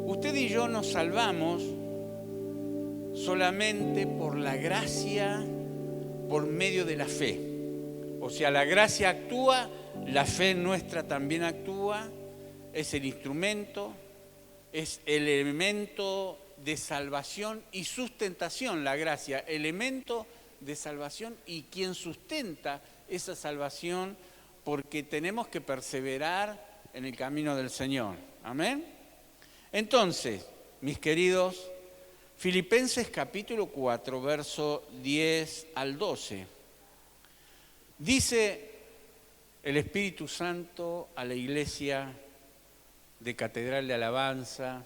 Usted y yo nos salvamos solamente por la gracia, por medio de la fe. O sea, la gracia actúa, la fe nuestra también actúa, es el instrumento, es el elemento de salvación y sustentación, la gracia, elemento de salvación y quien sustenta esa salvación, porque tenemos que perseverar en el camino del Señor. Amén. Entonces, mis queridos, Filipenses capítulo 4, verso 10 al 12. Dice el Espíritu Santo a la iglesia de Catedral de Alabanza: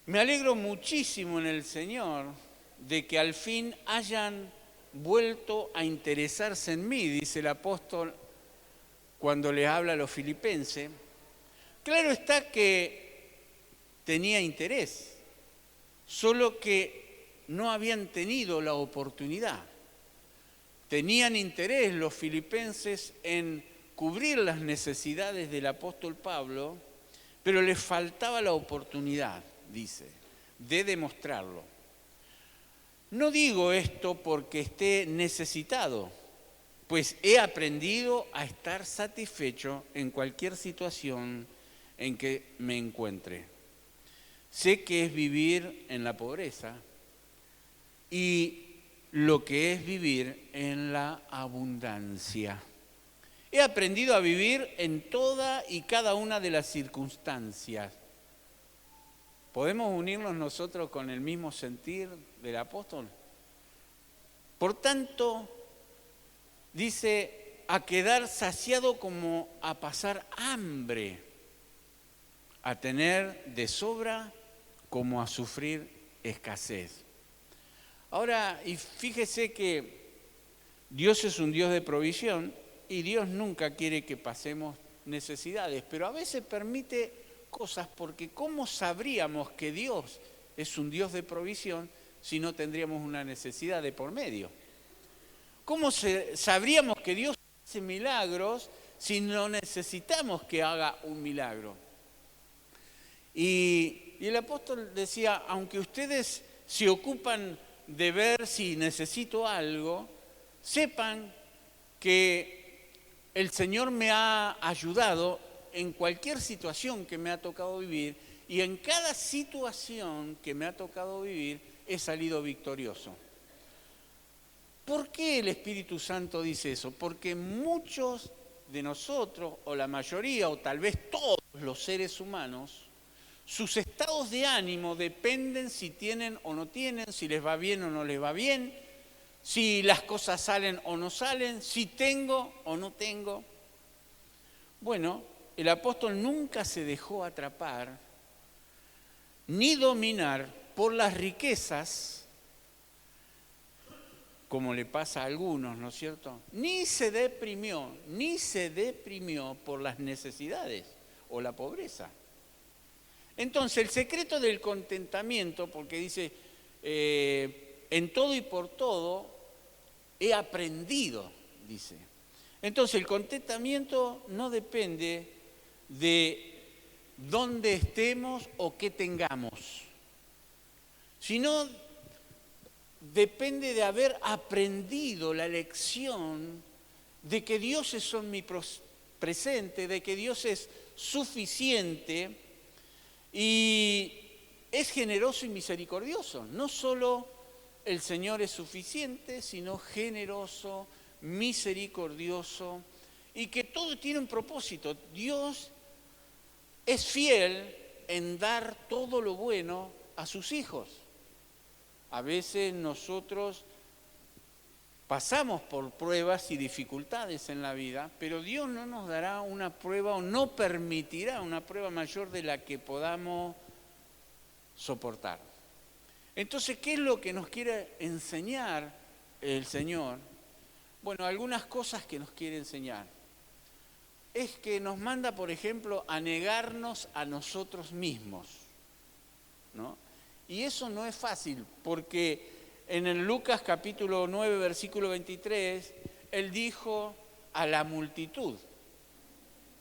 me alegro muchísimo en el Señor de que al fin hayan vuelto a interesarse en mí, dice el apóstol cuando les habla a los filipenses. Claro está que tenía interés, solo que no habían tenido la oportunidad. Tenían interés los filipenses en cubrir las necesidades del apóstol Pablo, pero les faltaba la oportunidad, dice, de demostrarlo. No digo esto porque esté necesitado, pues he aprendido a estar satisfecho en cualquier situación en que me encuentre. Sé que es vivir en la pobreza y lo que es vivir en la abundancia. He aprendido a vivir en toda y cada una de las circunstancias. ¿Podemos unirnos nosotros con el mismo sentir del apóstol? Por tanto, dice, a quedar saciado como a pasar hambre, a tener de sobra como a sufrir escasez. Ahora, y fíjese que Dios es un Dios de provisión y Dios nunca quiere que pasemos necesidades, pero a veces permite cosas porque ¿cómo sabríamos que Dios es un Dios de provisión si no tendríamos una necesidad de por medio? ¿Cómo sabríamos que Dios hace milagros si no necesitamos que haga un milagro? Y el apóstol decía, aunque ustedes se ocupan de ver si necesito algo, sepan que el Señor me ha ayudado en cualquier situación que me ha tocado vivir, y en cada situación que me ha tocado vivir he salido victorioso. ¿Por qué el Espíritu Santo dice eso? Porque muchos de nosotros, o la mayoría, o tal vez todos los seres humanos, sus estados de ánimo dependen si tienen o no tienen, si les va bien o no les va bien, si las cosas salen o no salen, si tengo o no tengo. Bueno, el apóstol nunca se dejó atrapar ni dominar por las riquezas, como le pasa a algunos, ¿no es cierto? Ni se deprimió por las necesidades o la pobreza. Entonces, el secreto del contentamiento, porque dice, en todo y por todo he aprendido, dice. Entonces, el contentamiento no depende de dónde estemos o qué tengamos, sino depende de haber aprendido la lección de que Dios es omnipresente, de que Dios es suficiente y es generoso y misericordioso. No solo el Señor es suficiente, sino generoso, misericordioso, y que todo tiene un propósito. Dios es fiel en dar todo lo bueno a sus hijos. A veces nosotros pasamos por pruebas y dificultades en la vida, pero Dios no nos dará una prueba o no permitirá una prueba mayor de la que podamos soportar. Entonces, ¿qué es lo que nos quiere enseñar el Señor? Bueno, algunas cosas que nos quiere enseñar. Es que nos manda, por ejemplo, a negarnos a nosotros mismos, ¿no? Y eso no es fácil, porque en el Lucas capítulo 9, versículo 23, Él dijo a la multitud,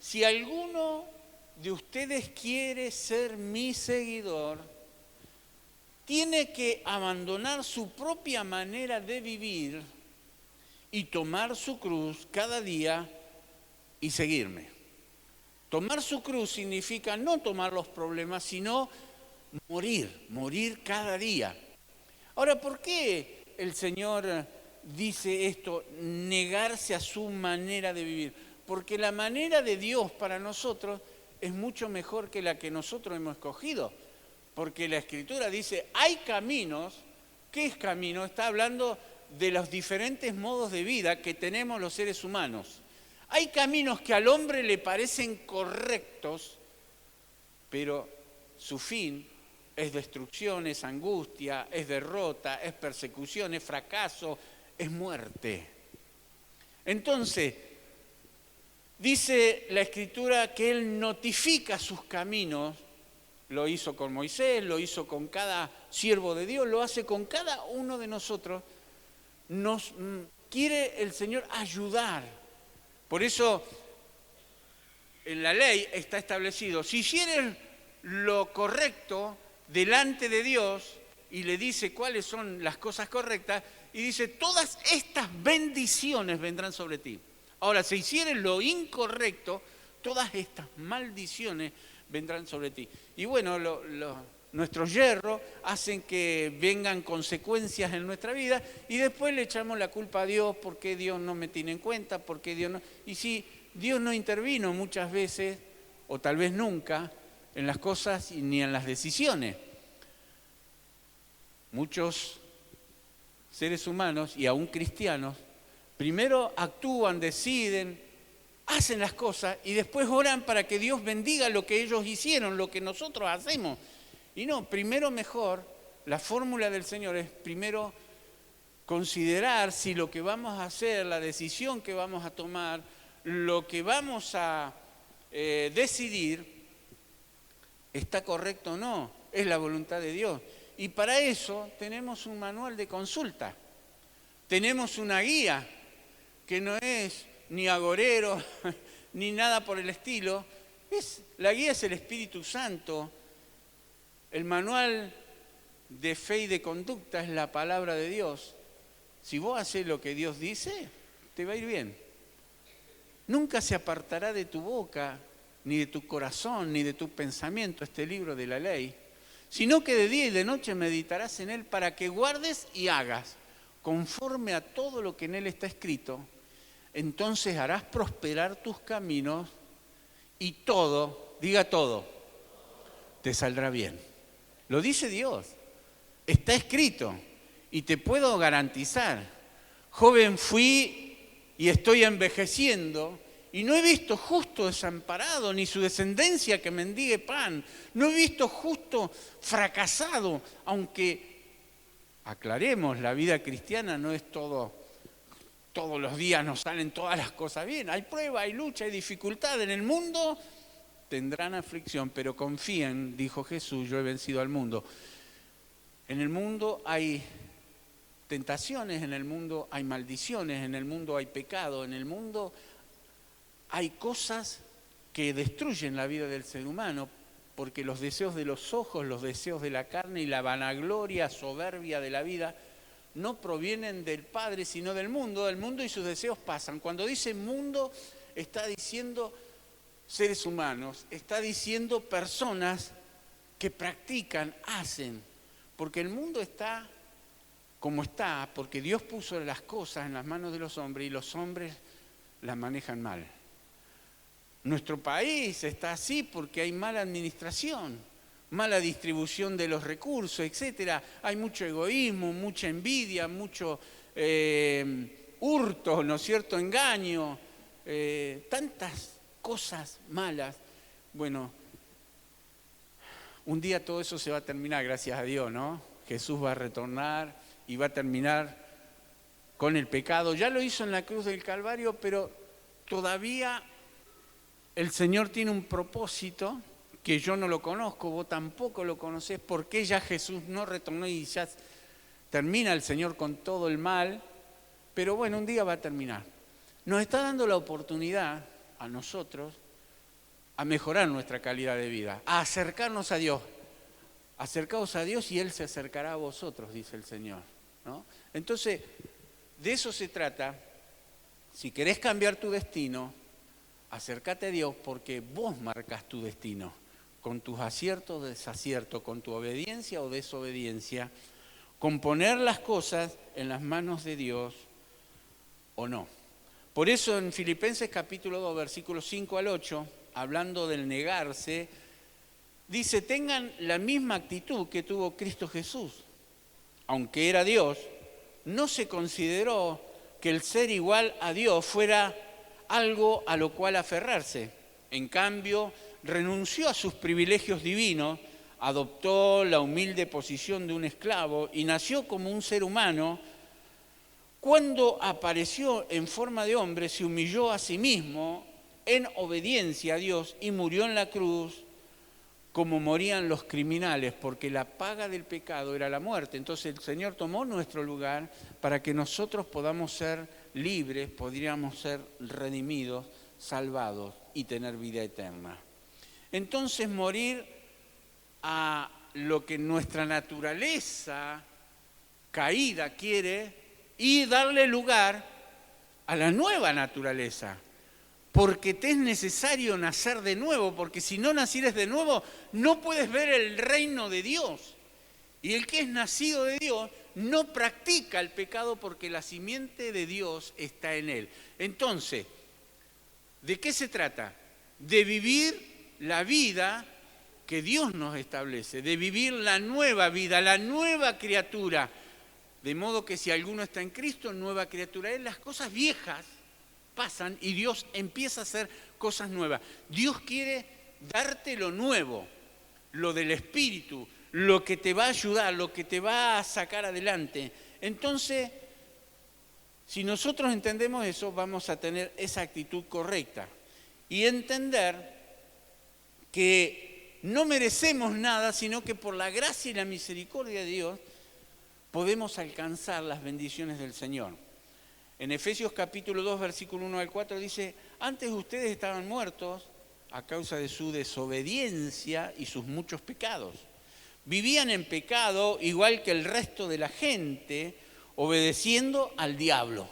si alguno de ustedes quiere ser mi seguidor, tiene que abandonar su propia manera de vivir y tomar su cruz cada día y seguirme. Tomar su cruz significa no tomar los problemas, sino morir cada día. Ahora, ¿por qué el Señor dice esto, negarse a su manera de vivir? Porque la manera de Dios para nosotros es mucho mejor que la que nosotros hemos escogido. Porque la Escritura dice, hay caminos. ¿Qué es camino? Está hablando de los diferentes modos de vida que tenemos los seres humanos. Hay caminos que al hombre le parecen correctos, pero su fin es destrucción, es angustia, es derrota, es persecución, es fracaso, es muerte. Entonces, dice la Escritura que Él notifica sus caminos. Lo hizo con Moisés, lo hizo con cada siervo de Dios, lo hace con cada uno de nosotros. Nos quiere el Señor ayudar. Por eso en la ley está establecido, si hicieres lo correcto delante de Dios y le dice cuáles son las cosas correctas, y dice, todas estas bendiciones vendrán sobre ti. Ahora, si hicieres lo incorrecto, todas estas maldiciones vendrán sobre ti. Y bueno, nuestros yerros hacen que vengan consecuencias en nuestra vida y después le echamos la culpa a Dios, porque Dios no me tiene en cuenta, porque Dios no... Y si Dios no intervino muchas veces, o tal vez nunca, en las cosas ni en las decisiones. Muchos seres humanos, y aún cristianos, primero actúan, deciden, hacen las cosas y después oran para que Dios bendiga lo que ellos hicieron, lo que nosotros hacemos. Y no, primero mejor, la fórmula del Señor es primero considerar si lo que vamos a hacer, la decisión que vamos a tomar, lo que vamos a decidir, está correcto o no, es la voluntad de Dios. Y para eso tenemos un manual de consulta, tenemos una guía que no es ni agorero, ni nada por el estilo. La guía es el Espíritu Santo. El manual de fe y de conducta es la palabra de Dios. Si vos haces lo que Dios dice, te va a ir bien. Nunca se apartará de tu boca, ni de tu corazón, ni de tu pensamiento este libro de la ley, sino que de día y de noche meditarás en él para que guardes y hagas conforme a todo lo que en él está escrito. Entonces harás prosperar tus caminos y todo, diga todo, te saldrá bien. Lo dice Dios, está escrito y te puedo garantizar. Joven fui y estoy envejeciendo y no he visto justo desamparado ni su descendencia que mendigue pan. No he visto justo fracasado, aunque aclaremos, la vida cristiana no es todo. Todos los días nos salen todas las cosas bien. Hay prueba, hay lucha, hay dificultad. En el mundo tendrán aflicción, pero confíen, dijo Jesús, yo he vencido al mundo. En el mundo hay tentaciones, en el mundo hay maldiciones, en el mundo hay pecado, en el mundo hay cosas que destruyen la vida del ser humano, porque los deseos de los ojos, los deseos de la carne y la vanagloria soberbia de la vida no provienen del Padre, sino del mundo. El mundo y sus deseos pasan. Cuando dice mundo, está diciendo seres humanos, está diciendo personas que practican, hacen. Porque el mundo está como está, porque Dios puso las cosas en las manos de los hombres y los hombres las manejan mal. Nuestro país está así porque hay mala administración, mala distribución de los recursos, etcétera. Hay mucho egoísmo, mucha envidia, mucho hurto, ¿no es cierto?, engaño, tantas cosas malas. Bueno, un día todo eso se va a terminar, gracias a Dios, ¿no? Jesús va a retornar y va a terminar con el pecado. Ya lo hizo en la cruz del Calvario, pero todavía el Señor tiene un propósito que yo no lo conozco, vos tampoco lo conocés, porque ya Jesús no retornó y ya termina el Señor con todo el mal, pero bueno, un día va a terminar. Nos está dando la oportunidad a nosotros a mejorar nuestra calidad de vida, a acercarnos a Dios. Acercaos a Dios y Él se acercará a vosotros, dice el Señor, ¿no? Entonces, de eso se trata. Si querés cambiar tu destino, acércate a Dios porque vos marcas tu destino, con tus aciertos o desaciertos, con tu obediencia o desobediencia, con poner las cosas en las manos de Dios o no. Por eso en Filipenses capítulo 2, versículos 5 al 8, hablando del negarse, dice, tengan la misma actitud que tuvo Cristo Jesús. Aunque era Dios, no se consideró que el ser igual a Dios fuera algo a lo cual aferrarse. En cambio, renunció a sus privilegios divinos, adoptó la humilde posición de un esclavo y nació como un ser humano. Cuando apareció en forma de hombre, se humilló a sí mismo en obediencia a Dios y murió en la cruz como morían los criminales, porque la paga del pecado era la muerte. Entonces el Señor tomó nuestro lugar para que nosotros podamos ser libres, podríamos ser redimidos, salvados y tener vida eterna. Entonces morir a lo que nuestra naturaleza caída quiere y darle lugar a la nueva naturaleza. Porque te es necesario nacer de nuevo, porque si no nacieres de nuevo, no puedes ver el reino de Dios. Y el que es nacido de Dios no practica el pecado porque la simiente de Dios está en él. Entonces, ¿de qué se trata? De vivir la vida que Dios nos establece, de vivir la nueva vida, la nueva criatura. De modo que si alguno está en Cristo, nueva criatura es. Las cosas viejas pasan y Dios empieza a hacer cosas nuevas. Dios quiere darte lo nuevo, lo del Espíritu, lo que te va a ayudar, lo que te va a sacar adelante. Entonces, si nosotros entendemos eso, vamos a tener esa actitud correcta y entender que no merecemos nada, sino que por la gracia y la misericordia de Dios podemos alcanzar las bendiciones del Señor. En Efesios capítulo 2, versículo 1 al 4 dice, antes ustedes estaban muertos a causa de su desobediencia y sus muchos pecados. Vivían en pecado igual que el resto de la gente, obedeciendo al diablo.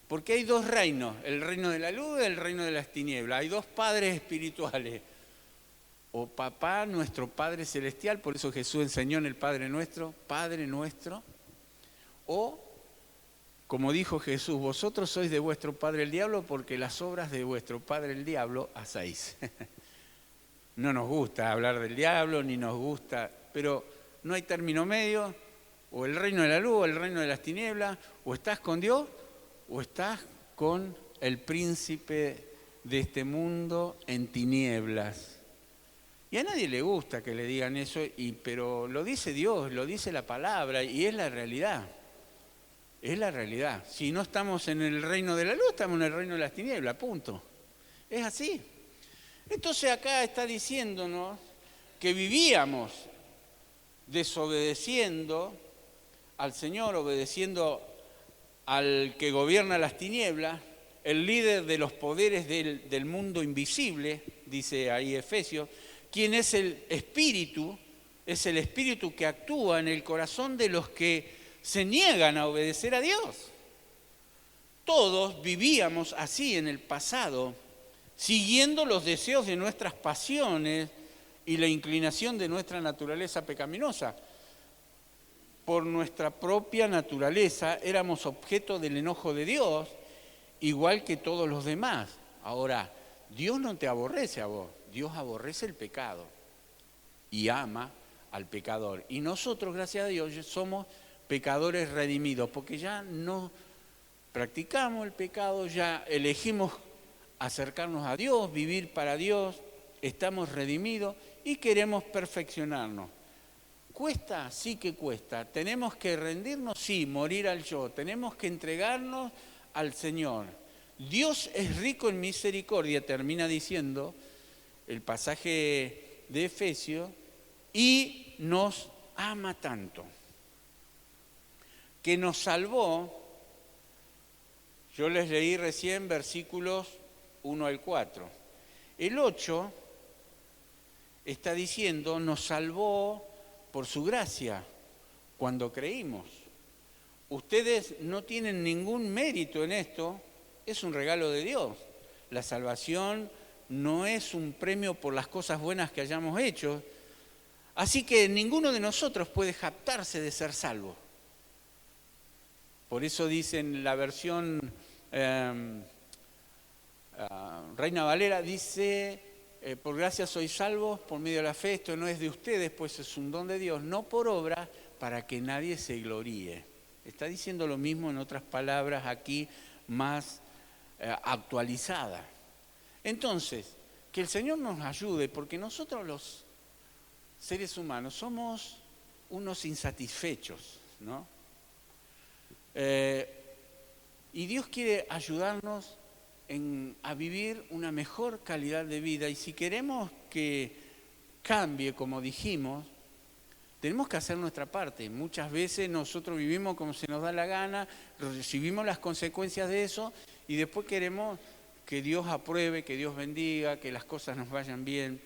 Porque hay dos reinos, el reino de la luz y el reino de las tinieblas. Hay dos padres espirituales. O papá, nuestro Padre Celestial, por eso Jesús enseñó en el Padre Nuestro, o como dijo Jesús, vosotros sois de vuestro padre el diablo porque las obras de vuestro padre el diablo hacéis. No nos gusta hablar del diablo, ni nos gusta, pero no hay término medio, o el reino de la luz o el reino de las tinieblas, o estás con Dios o estás con el príncipe de este mundo en tinieblas. Y a nadie le gusta que le digan eso, pero lo dice Dios, lo dice la palabra y es la realidad. Es la realidad. Si no estamos en el reino de la luz, estamos en el reino de las tinieblas, punto. Es así. Entonces acá está diciéndonos que vivíamos desobedeciendo al Señor, obedeciendo al que gobierna las tinieblas, el líder de los poderes del mundo invisible, dice ahí Efesios, quien es el espíritu que actúa en el corazón de los que se niegan a obedecer a Dios. Todos vivíamos así en el pasado, siguiendo los deseos de nuestras pasiones y la inclinación de nuestra naturaleza pecaminosa. Por nuestra propia naturaleza éramos objeto del enojo de Dios, igual que todos los demás. Ahora, Dios no te aborrece a vos, Dios aborrece el pecado y ama al pecador. Y nosotros, gracias a Dios, somos pecadores redimidos, porque ya no practicamos el pecado, ya elegimos acercarnos a Dios, vivir para Dios, estamos redimidos y queremos perfeccionarnos. ¿Cuesta? Sí que cuesta. ¿Tenemos que rendirnos? Sí, morir al yo. Tenemos que entregarnos al Señor. Dios es rico en misericordia, termina diciendo el pasaje de Efesios, y nos ama tanto, que nos salvó. Yo les leí recién versículos 1 al 4. El 8 está diciendo, nos salvó por su gracia cuando creímos. Ustedes no tienen ningún mérito en esto, es un regalo de Dios. La salvación no es un premio por las cosas buenas que hayamos hecho, así que ninguno de nosotros puede jactarse de ser salvo. Por eso dice en la versión Reina Valera, dice, por gracia sois salvos por medio de la fe, esto no es de ustedes, pues es un don de Dios, no por obra, para que nadie se gloríe. Está diciendo lo mismo en otras palabras aquí más actualizada. Entonces, que el Señor nos ayude, porque nosotros los seres humanos somos unos insatisfechos, ¿no? Y Dios quiere ayudarnos a vivir una mejor calidad de vida. Y si queremos que cambie, como dijimos, tenemos que hacer nuestra parte. Muchas veces nosotros vivimos como se nos da la gana, recibimos las consecuencias de eso y después queremos que Dios apruebe, que Dios bendiga, que las cosas nos vayan bien.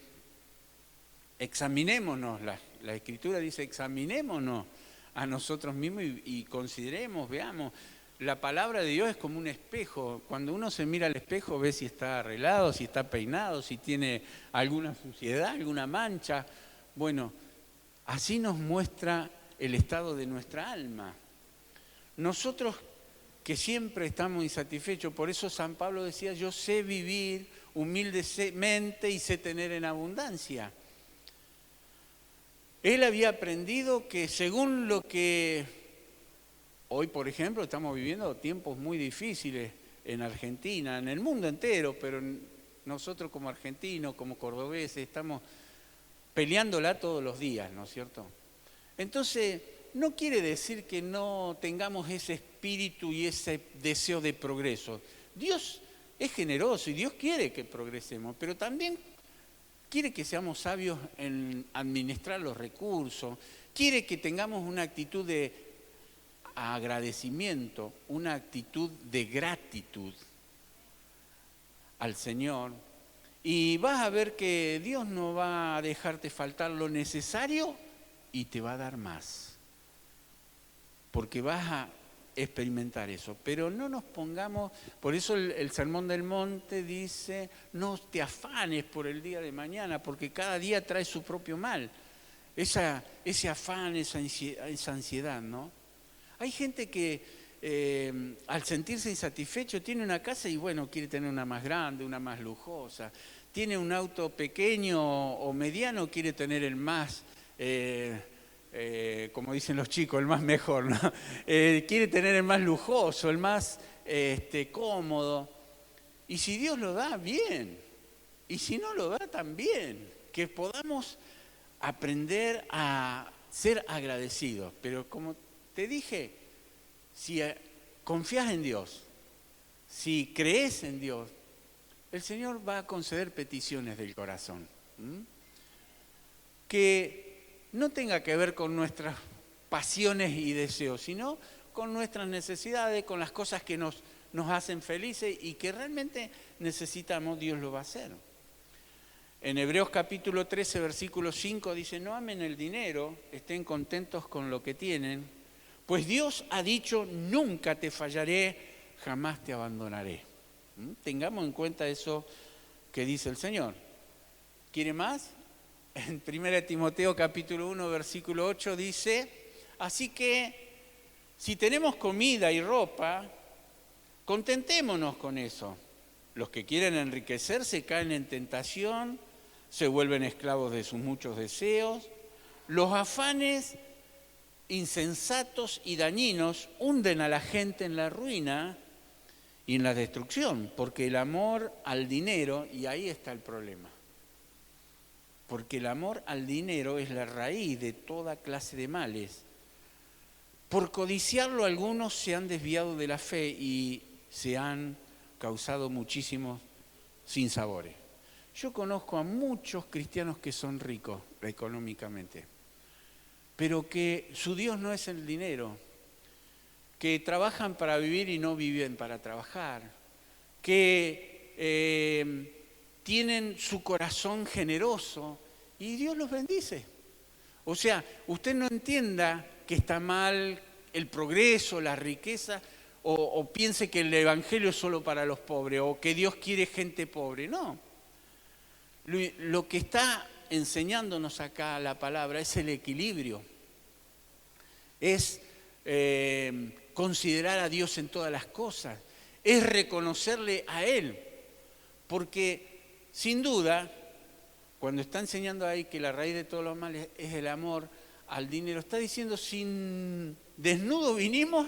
Examinémonos, la Escritura dice, examinémonos a nosotros mismos y consideremos, veamos. La palabra de Dios es como un espejo. Cuando uno se mira al espejo ve si está arreglado, si está peinado, si tiene alguna suciedad, alguna mancha. Bueno, así nos muestra el estado de nuestra alma. Nosotros que siempre estamos insatisfechos, por eso San Pablo decía, yo sé vivir humildemente y sé tener en abundancia. Él había aprendido que según lo que hoy, por ejemplo, estamos viviendo tiempos muy difíciles en Argentina, en el mundo entero, pero nosotros como argentinos, como cordobeses, estamos peleándola todos los días, ¿no es cierto? Entonces, no quiere decir que no tengamos ese espíritu y ese deseo de progreso. Dios es generoso y Dios quiere que progresemos, pero también quiere que seamos sabios en administrar los recursos, quiere que tengamos una actitud de agradecimiento, una actitud de gratitud al Señor. Y vas a ver que Dios no va a dejarte faltar lo necesario y te va a dar más. Porque vas a experimentar eso. Pero no nos pongamos, por eso el Sermón del Monte dice, no te afanes por el día de mañana, porque cada día trae su propio mal. Ese afán, esa ansiedad, ¿no? Hay gente que al sentirse insatisfecho tiene una casa y bueno, quiere tener una más grande, una más lujosa. Tiene un auto pequeño o mediano, quiere tener el más, como dicen los chicos, el más mejor, ¿no? Quiere tener el más lujoso, el más cómodo. Y si Dios lo da, bien. Y si no lo da, también. Que podamos aprender a ser agradecidos. Pero como te dije, si confías en Dios, si crees en Dios, el Señor va a conceder peticiones del corazón. Que no tenga que ver con nuestras pasiones y deseos, sino con nuestras necesidades, con las cosas que nos hacen felices y que realmente necesitamos, Dios lo va a hacer. En Hebreos capítulo 13, versículo 5 dice, no amen el dinero, estén contentos con lo que tienen, pues Dios ha dicho, nunca te fallaré, jamás te abandonaré. Tengamos en cuenta eso que dice el Señor. ¿Quiere más? En 1 Timoteo capítulo 1, versículo 8 dice, así que si tenemos comida y ropa, contentémonos con eso. Los que quieren enriquecerse caen en tentación, se vuelven esclavos de sus muchos deseos. Los afanes insensatos y dañinos hunden a la gente en la ruina y en la destrucción, porque el amor al dinero, y ahí está el problema, porque el amor al dinero es la raíz de toda clase de males. Por codiciarlo algunos se han desviado de la fe y se han causado muchísimos sinsabores. Yo conozco a muchos cristianos que son ricos económicamente, pero que su Dios no es el dinero, que trabajan para vivir y no viven para trabajar, que tienen su corazón generoso y Dios los bendice. O sea, usted no entienda que está mal el progreso, la riqueza, o piense que el evangelio es solo para los pobres, o que Dios quiere gente pobre. No. Lo que está enseñándonos acá la palabra es el equilibrio. Es considerar a Dios en todas las cosas. Es reconocerle a Él. Porque, sin duda, cuando está enseñando ahí que la raíz de todos los males es el amor al dinero, está diciendo, sin desnudo vinimos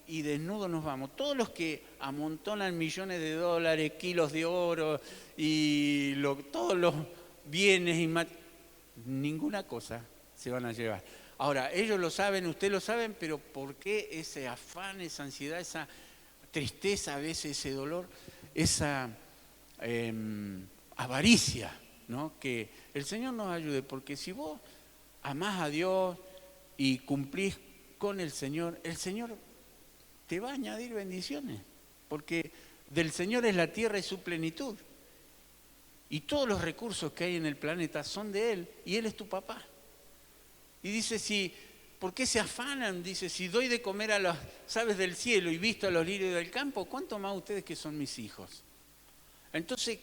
y desnudo nos vamos. Todos los que amontonan millones de dólares, kilos de oro y todos los bienes y ninguna cosa se van a llevar. Ahora, ellos lo saben, ustedes lo saben, pero ¿por qué ese afán, esa ansiedad, esa tristeza, a veces ese dolor, esa avaricia, ¿no? Que el Señor nos ayude, porque si vos amás a Dios y cumplís con el Señor te va a añadir bendiciones, porque del Señor es la tierra y su plenitud. Y todos los recursos que hay en el planeta son de Él, y Él es tu papá. Y dice, ¿por qué se afanan? Dice, si doy de comer a las aves del cielo y visto a los lirios del campo, ¿cuánto más ustedes que son mis hijos? Entonces,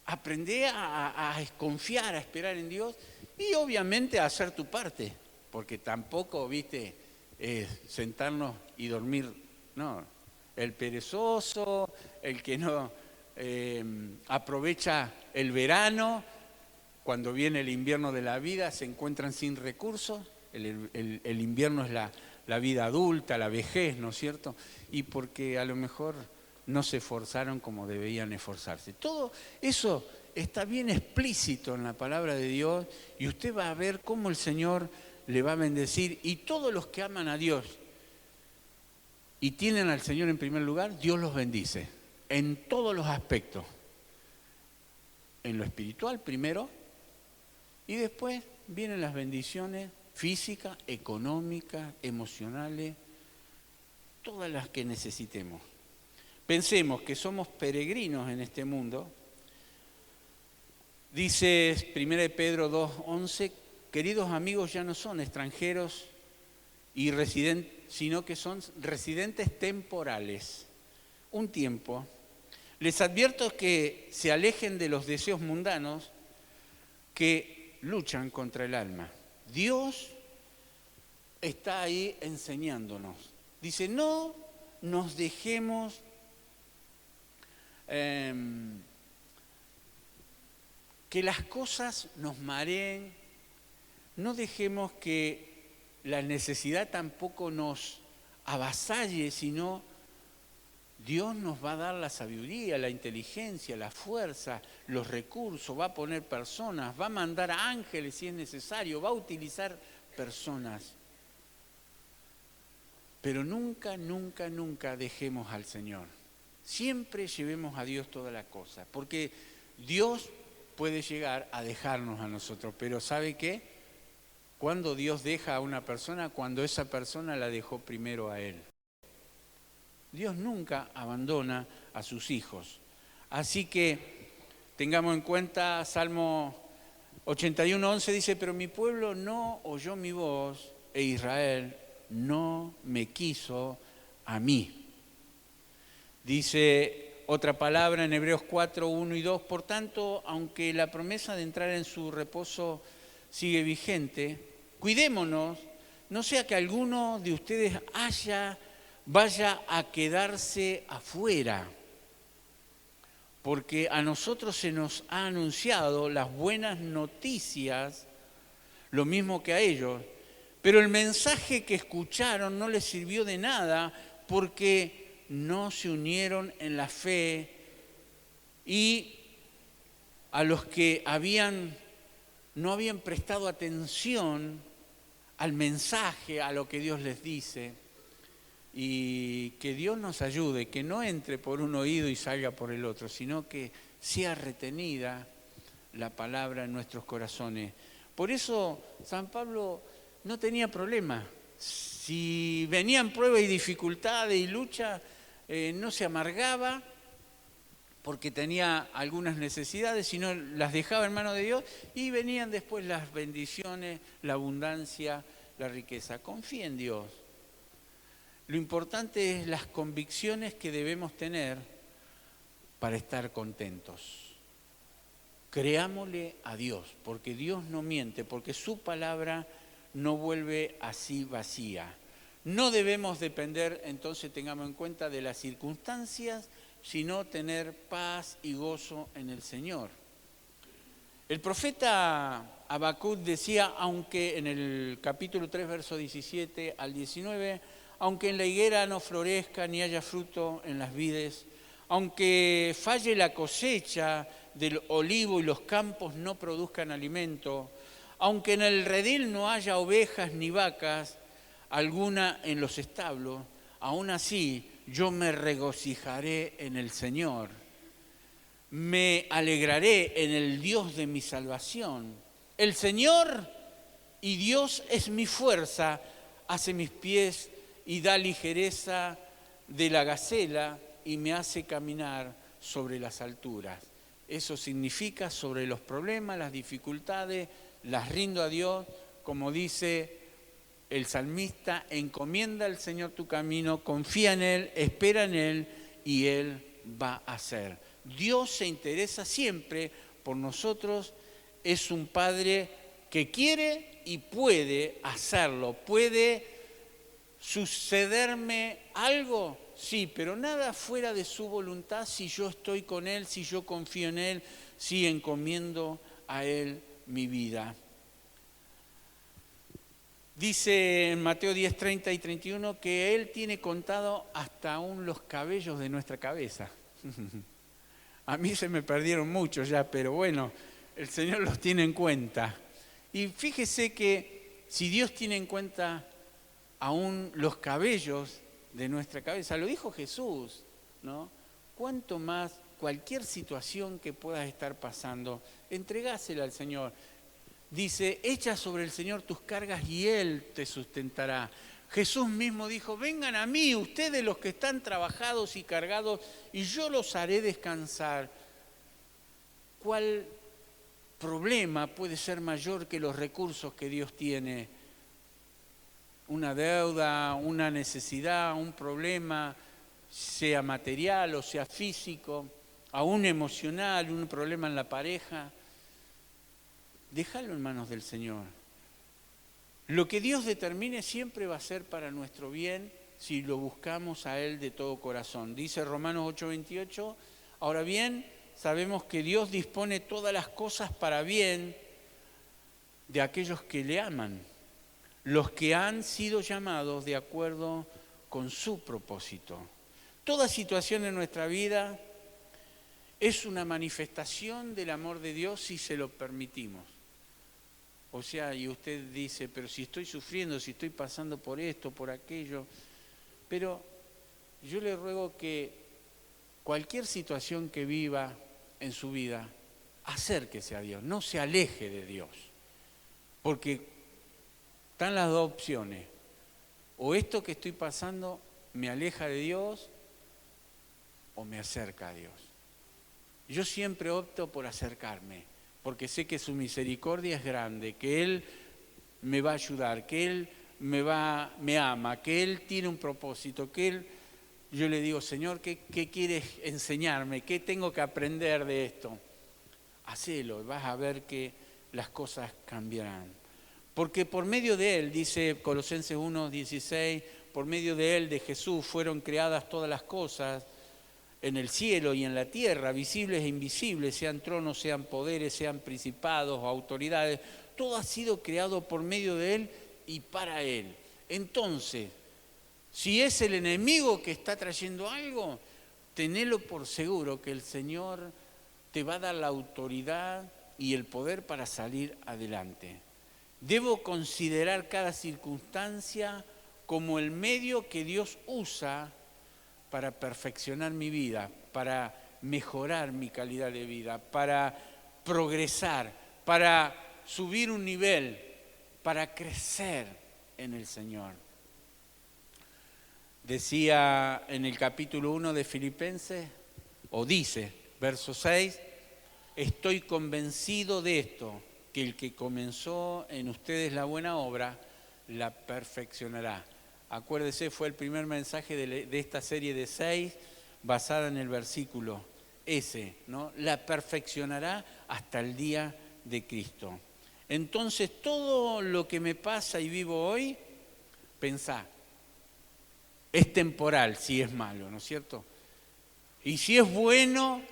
aprende a confiar, a esperar en Dios y obviamente a hacer tu parte, porque tampoco, sentarnos y dormir. No, el perezoso, el que no aprovecha el verano, cuando viene el invierno de la vida, se encuentran sin recursos. El invierno es la vida adulta, la vejez, ¿no es cierto? Y porque a lo mejor no se esforzaron como debían esforzarse. Todo eso está bien explícito en la palabra de Dios y usted va a ver cómo el Señor le va a bendecir. Y todos los que aman a Dios y tienen al Señor en primer lugar, Dios los bendice en todos los aspectos. En lo espiritual primero y después vienen las bendiciones físicas, económicas, emocionales, todas las que necesitemos. Pensemos que somos peregrinos en este mundo. Dice 1 Pedro 2:11, queridos amigos, ya no son extranjeros y residentes, sino que son residentes temporales. Un tiempo. Les advierto que se alejen de los deseos mundanos que luchan contra el alma. Dios está ahí enseñándonos. Dice, no nos dejemos que las cosas nos mareen, no dejemos que la necesidad tampoco nos avasalle, sino Dios nos va a dar la sabiduría, la inteligencia, la fuerza, los recursos, va a poner personas, va a mandar ángeles si es necesario, va a utilizar personas. Pero nunca, nunca, nunca dejemos al Señor. Siempre llevemos a Dios toda la cosa, porque Dios puede llegar a dejarnos a nosotros, pero ¿sabe qué? Cuando Dios deja a una persona, cuando esa persona la dejó primero a Él. Dios nunca abandona a sus hijos. Así que tengamos en cuenta, Salmo 81:11 dice, pero mi pueblo no oyó mi voz e Israel no me quiso a mí. Dice otra palabra en Hebreos 4:1 y 2, por tanto, aunque la promesa de entrar en su reposo sigue vigente, cuidémonos, no sea que alguno de ustedes vaya a quedarse afuera, porque a nosotros se nos ha anunciado las buenas noticias, lo mismo que a ellos, pero el mensaje que escucharon no les sirvió de nada porque no se unieron en la fe y a los que no habían prestado atención al mensaje, a lo que Dios les dice. Y que Dios nos ayude, que no entre por un oído y salga por el otro, sino que sea retenida la palabra en nuestros corazones. Por eso San Pablo no tenía problema. Si venían pruebas y dificultades y lucha, no se amargaba, porque tenía algunas necesidades, sino las dejaba en manos de Dios y venían después las bendiciones, la abundancia, la riqueza. Confía en Dios. Lo importante es las convicciones que debemos tener para estar contentos. Creámosle a Dios, porque Dios no miente, porque su palabra no vuelve así vacía. No debemos depender, entonces tengamos en cuenta, de las circunstancias, sino tener paz y gozo en el Señor. El profeta Habacuc decía, aunque en el capítulo 3, verso 17 al 19, aunque en la higuera no florezca ni haya fruto en las vides, aunque falle la cosecha del olivo y los campos no produzcan alimento, aunque en el redil no haya ovejas ni vacas, alguna en los establos, aún así yo me regocijaré en el Señor. Me alegraré en el Dios de mi salvación. El Señor y Dios es mi fuerza, hace mis pies y da ligereza de la gacela y me hace caminar sobre las alturas. Eso significa sobre los problemas, las dificultades, las rindo a Dios, como dice el salmista, encomienda al Señor tu camino, confía en Él, espera en Él y Él va a hacer. Dios se interesa siempre por nosotros, es un Padre que quiere y puede hacerlo. ¿Puede sucederme algo? Sí, pero nada fuera de su voluntad si yo estoy con Él, si yo confío en Él, si encomiendo a Él mi vida. Dice en Mateo 10, 30 y 31 que Él tiene contado hasta aún los cabellos de nuestra cabeza. A mí se me perdieron muchos ya, pero bueno, el Señor los tiene en cuenta. Y fíjese que si Dios tiene en cuenta aún los cabellos de nuestra cabeza, lo dijo Jesús, ¿no? Cuánto más cualquier situación que puedas estar pasando, entregásela al Señor. Dice, echa sobre el Señor tus cargas y Él te sustentará. Jesús mismo dijo, vengan a mí ustedes los que están trabajados y cargados y yo los haré descansar. ¿Cuál problema puede ser mayor que los recursos que Dios tiene? Una deuda, una necesidad, un problema, sea material o sea físico, aún emocional, un problema en la pareja. Déjalo en manos del Señor. Lo que Dios determine siempre va a ser para nuestro bien si lo buscamos a Él de todo corazón. Dice Romanos 8:28, ahora bien, sabemos que Dios dispone todas las cosas para bien de aquellos que le aman, los que han sido llamados de acuerdo con su propósito. Toda situación en nuestra vida es una manifestación del amor de Dios si se lo permitimos. O sea, y usted dice, pero si estoy sufriendo, si estoy pasando por esto, por aquello, pero yo le ruego que cualquier situación que viva en su vida, acérquese a Dios, no se aleje de Dios, porque están las dos opciones, o esto que estoy pasando me aleja de Dios o me acerca a Dios. Yo siempre opto por acercarme, porque sé que su misericordia es grande, que Él me va a ayudar, que Él me ama, que Él tiene un propósito, que Él, yo le digo, Señor, ¿qué quieres enseñarme? ¿Qué tengo que aprender de esto? Hacelo y vas a ver que las cosas cambiarán. Porque por medio de Él, dice Colosenses 1:16, por medio de Él, de Jesús, fueron creadas todas las cosas, en el cielo y en la tierra, visibles e invisibles, sean tronos, sean poderes, sean principados o autoridades, todo ha sido creado por medio de Él y para Él. Entonces, si es el enemigo que está trayendo algo, tenelo por seguro que el Señor te va a dar la autoridad y el poder para salir adelante. Debo considerar cada circunstancia como el medio que Dios usa para perfeccionar mi vida, para mejorar mi calidad de vida, para progresar, para subir un nivel, para crecer en el Señor. Decía en el capítulo 1 de Filipenses, o dice Verso 6, estoy convencido de esto, que el que comenzó en ustedes la buena obra, la perfeccionará. Acuérdese, fue el primer mensaje de esta serie de 6, basada en el versículo ese, ¿no? La perfeccionará hasta el día de Cristo. Entonces, todo lo que me pasa y vivo hoy, pensá, es temporal si es malo, ¿no es cierto? Y si es bueno,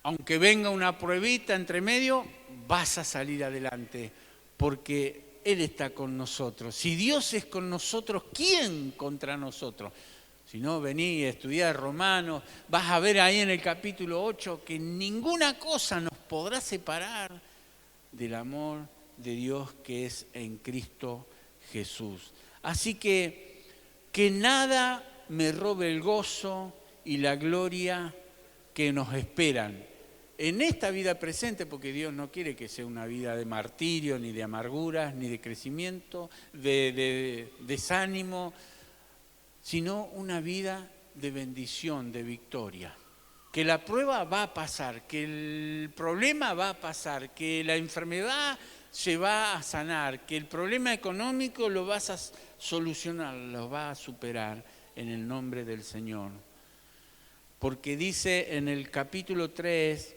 aunque venga una pruebita entre medio, vas a salir adelante, porque Él está con nosotros. Si Dios es con nosotros, ¿quién contra nosotros? Si no, vení a estudiar Romanos, vas a ver ahí en el capítulo 8 que ninguna cosa nos podrá separar del amor de Dios que es en Cristo Jesús. Así que nada me robe el gozo y la gloria que nos esperan en esta vida presente, porque Dios no quiere que sea una vida de martirio, ni de amarguras, ni de crecimiento, de desánimo, sino una vida de bendición, de victoria. Que la prueba va a pasar, que el problema va a pasar, que la enfermedad se va a sanar, que el problema económico lo vas a solucionar, lo vas a superar en el nombre del Señor. Porque dice en el capítulo 3,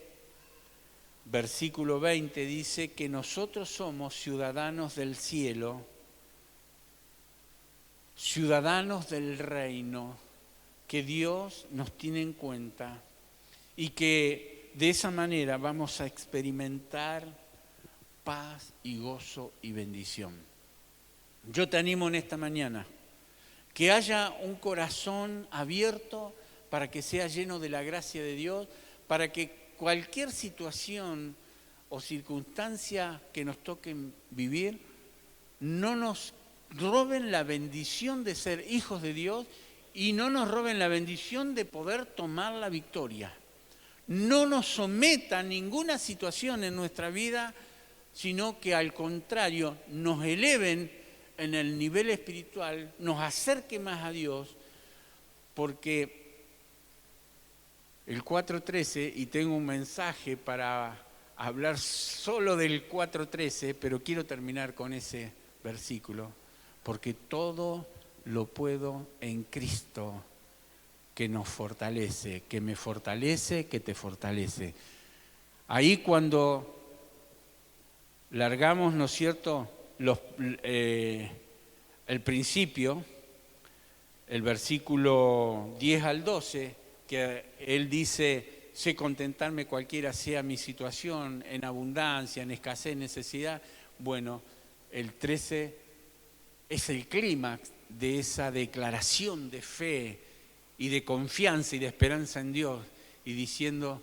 versículo 20, dice que nosotros somos ciudadanos del cielo, ciudadanos del reino, que Dios nos tiene en cuenta y que de esa manera vamos a experimentar paz y gozo y bendición. Yo te animo en esta mañana que haya un corazón abierto para que sea lleno de la gracia de Dios, para que cualquier situación o circunstancia que nos toque vivir no nos roben la bendición de ser hijos de Dios y no nos roben la bendición de poder tomar la victoria. No nos someta a ninguna situación en nuestra vida, sino que al contrario nos eleven en el nivel espiritual, nos acerque más a Dios, porque el 4.13, y tengo un mensaje para hablar solo del 4.13, pero quiero terminar con ese versículo, porque todo lo puedo en Cristo que nos fortalece, que me fortalece, que te fortalece. Ahí cuando largamos, ¿no es cierto?, el principio, el versículo 10 al 12, que él dice, sé contentarme cualquiera sea mi situación, en abundancia, en escasez, necesidad. Bueno, el 13 es el clímax de esa declaración de fe y de confianza y de esperanza en Dios, y diciendo,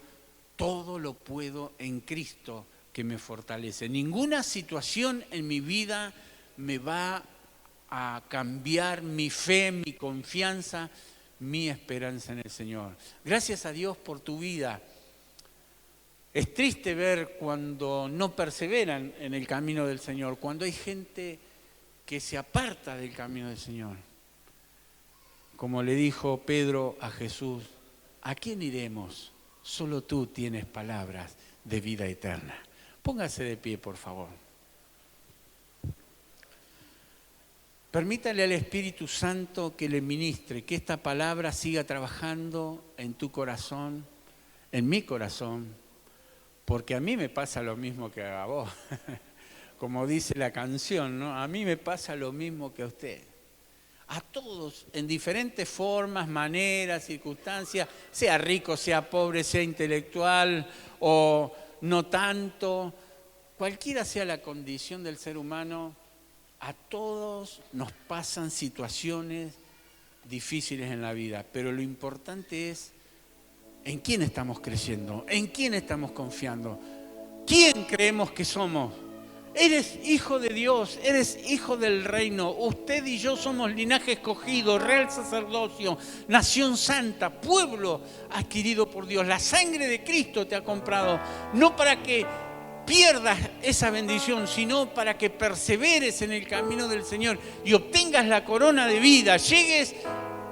todo lo puedo en Cristo que me fortalece. Ninguna situación en mi vida me va a cambiar mi fe, mi confianza, mi esperanza en el Señor. Gracias a Dios por tu vida. Es triste ver cuando no perseveran en el camino del Señor, cuando hay gente que se aparta del camino del Señor. Como le dijo Pedro a Jesús, ¿a quién iremos? Solo tú tienes palabras de vida eterna. Póngase de pie, por favor. Permítale al Espíritu Santo que le ministre, que esta palabra siga trabajando en tu corazón, en mi corazón, porque a mí me pasa lo mismo que a vos. Como dice la canción, ¿no? A mí me pasa lo mismo que a usted. A todos, en diferentes formas, maneras, circunstancias, sea rico, sea pobre, sea intelectual o no tanto, cualquiera sea la condición del ser humano, a todos nos pasan situaciones difíciles en la vida, pero lo importante es en quién estamos creyendo, en quién estamos confiando, quién creemos que somos. Eres hijo de Dios, eres hijo del reino. Usted y yo somos linaje escogido, real sacerdocio, nación santa, pueblo adquirido por Dios. La sangre de Cristo te ha comprado, no para que pierdas esa bendición, sino para que perseveres en el camino del Señor y obtengas la corona de vida, llegues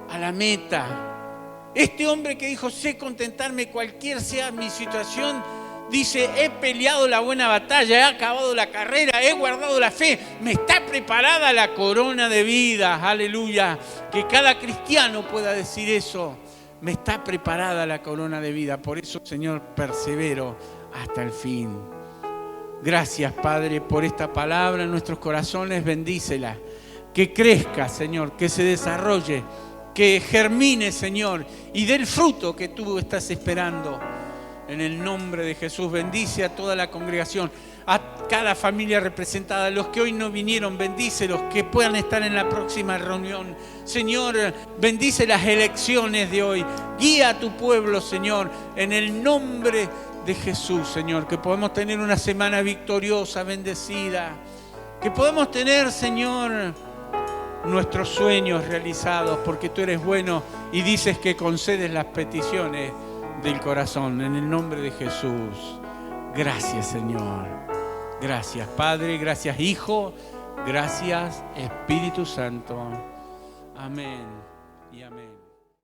a la meta Este hombre que dijo, sé contentarme cualquier sea mi situación, dice, he peleado la buena batalla, he acabado la carrera, he guardado la fe, me está preparada la corona de vida, aleluya. Que cada cristiano pueda decir eso, me está preparada la corona de vida. Por eso, Señor, persevero hasta el fin. Gracias, Padre, por esta palabra en nuestros corazones, bendícela. Que crezca, Señor, que se desarrolle, que germine, Señor, y dé el fruto que tú estás esperando. En el nombre de Jesús, bendice a toda la congregación, a cada familia representada, los que hoy no vinieron, bendícelos, que puedan estar en la próxima reunión. Señor, bendice las elecciones de hoy. Guía a tu pueblo, Señor, en el nombre de Jesús, Señor, que podamos tener una semana victoriosa, bendecida, que podamos tener, Señor, nuestros sueños realizados, porque tú eres bueno y dices que concedes las peticiones del corazón, en el nombre de Jesús. Gracias, Señor. Gracias, Padre, gracias, Hijo, gracias, Espíritu Santo. Amén y amén.